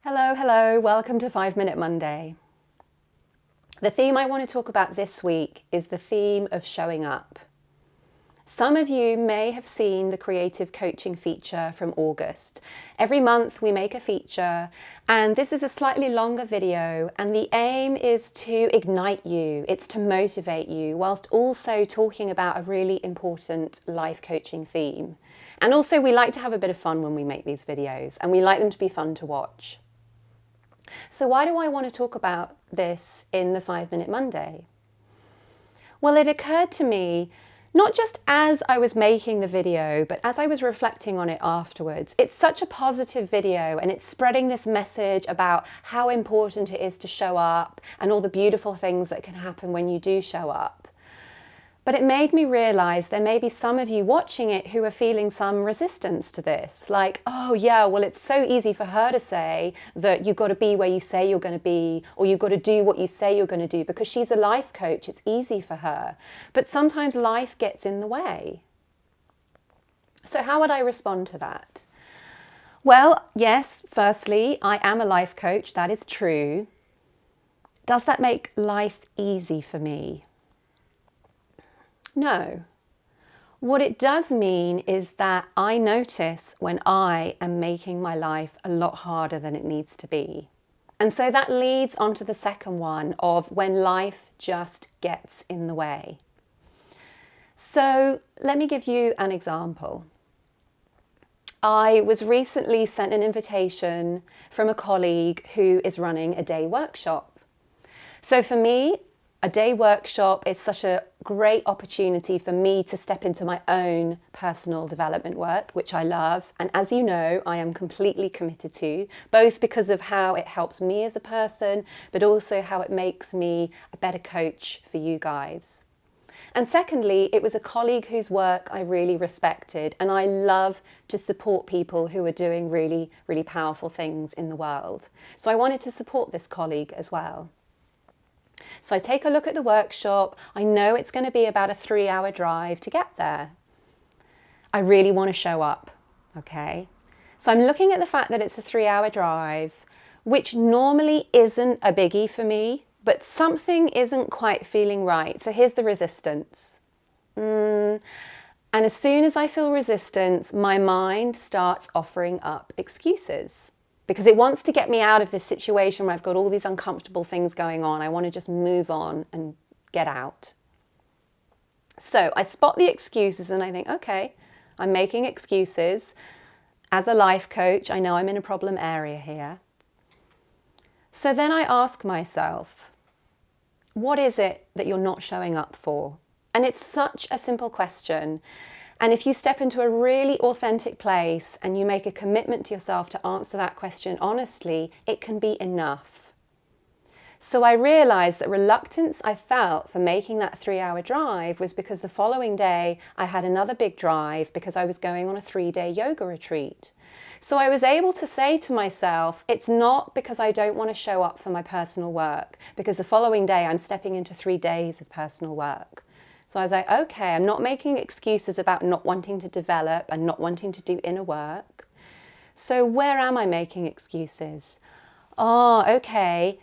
Hello, welcome to 5 Minute Monday. The theme I want to talk about this week is the theme of showing up. Some of you may have seen the creative coaching feature from August. Every month we make a feature, and this is a slightly longer video, and the aim is to ignite you, it's to motivate you, whilst also talking about a really important life coaching theme. And also we like to have a bit of fun when we make these videos, and we like them to be fun to watch. So why do I want to talk about this in the 5 Minute Monday? Well, it occurred to me, not just as I was making the video, but as I was reflecting on it afterwards. It's such a positive video, and it's spreading this message about how important it is to show up and all the beautiful things that can happen when you do show up. But it made me realise there may be some of you watching it who are feeling some resistance to this. Like, oh yeah, well it's so easy for her to say that you've got to be where you say you're going to be, or you've got to do what you say you're going to do, because she's a life coach, it's easy for her. But sometimes life gets in the way. So how would I respond to that? Well, yes, firstly, I am a life coach, that is true. Does that make life easy for me? No. What it does mean is that I notice when I am making my life a lot harder than it needs to be. And so that leads on to the second one of when life just gets in the way. So let me give you an example. I was recently sent an invitation from a colleague who is running a day workshop. So for me, a day workshop is such a great opportunity for me to step into my own personal development work, which I love. And as you know, I am completely committed to, both because of how it helps me as a person, but also how it makes me a better coach for you guys. And secondly, it was a colleague whose work I really respected, and I love to support people who are doing really, really powerful things in the world. So I wanted to support this colleague as well. So I take a look at the workshop. I know it's going to be about a 3-hour drive to get there. I really want to show up, okay? So I'm looking at the fact that it's a 3-hour drive, which normally isn't a biggie for me, but something isn't quite feeling right. So here's the resistance. And as soon as I feel resistance, my mind starts offering up excuses, because it wants to get me out of this situation where I've got all these uncomfortable things going on. I want to just move on and get out. So I spot the excuses and I think, okay, I'm making excuses. As a life coach, I know I'm in a problem area here. So then I ask myself, what is it that you're not showing up for? And it's such a simple question. And if you step into a really authentic place and you make a commitment to yourself to answer that question honestly, it can be enough. So I realized that reluctance I felt for making that 3-hour drive was because the following day I had another big drive because I was going on a 3-day yoga retreat. So I was able to say to myself, it's not because I don't want to show up for my personal work, because the following day I'm stepping into 3 days of personal work. So I was like, okay, I'm not making excuses about not wanting to develop and not wanting to do inner work. So where am I making excuses? Oh, okay.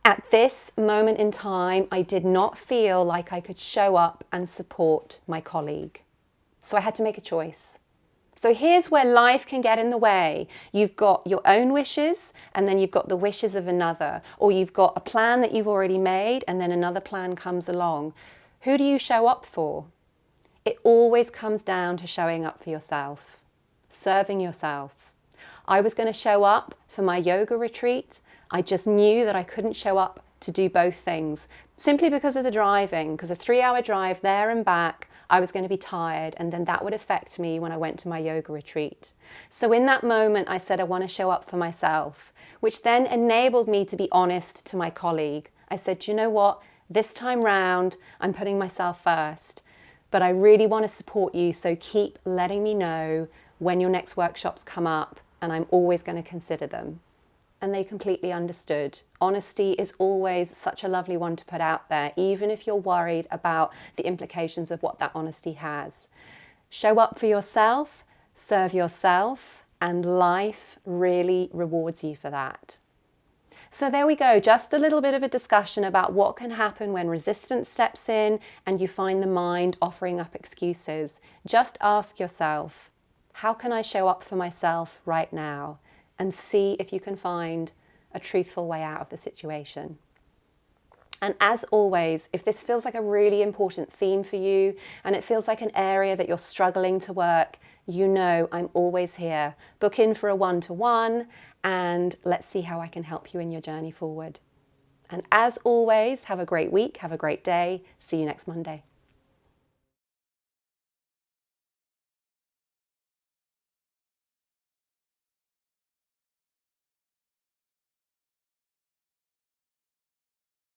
At this moment in time, I did not feel like I could show up and support my colleague. So I had to make a choice. So here's where life can get in the way. You've got your own wishes, and then you've got the wishes of another, or you've got a plan that you've already made, and then another plan comes along. Who do you show up for? It always comes down to showing up for yourself, serving yourself. I was going to show up for my yoga retreat. I just knew that I couldn't show up to do both things simply because of the driving, because a 3-hour drive there and back, I was going to be tired, and then that would affect me when I went to my yoga retreat. So in that moment, I said, I want to show up for myself, which then enabled me to be honest to my colleague. I said, do you know what? This time round, I'm putting myself first, but I really want to support you, so keep letting me know when your next workshops come up, and I'm always going to consider them. And they completely understood. Honesty is always such a lovely one to put out there, even if you're worried about the implications of what that honesty has. Show up for yourself, serve yourself, and life really rewards you for that. So there we go, just a little bit of a discussion about what can happen when resistance steps in and you find the mind offering up excuses. Just ask yourself, how can I show up for myself right now? And see if you can find a truthful way out of the situation. And as always, if this feels like a really important theme for you and it feels like an area that you're struggling to work, you know I'm always here. Book in for a one-to-one and let's see how I can help you in your journey forward. And as always, have a great week, have a great day. See you next Monday.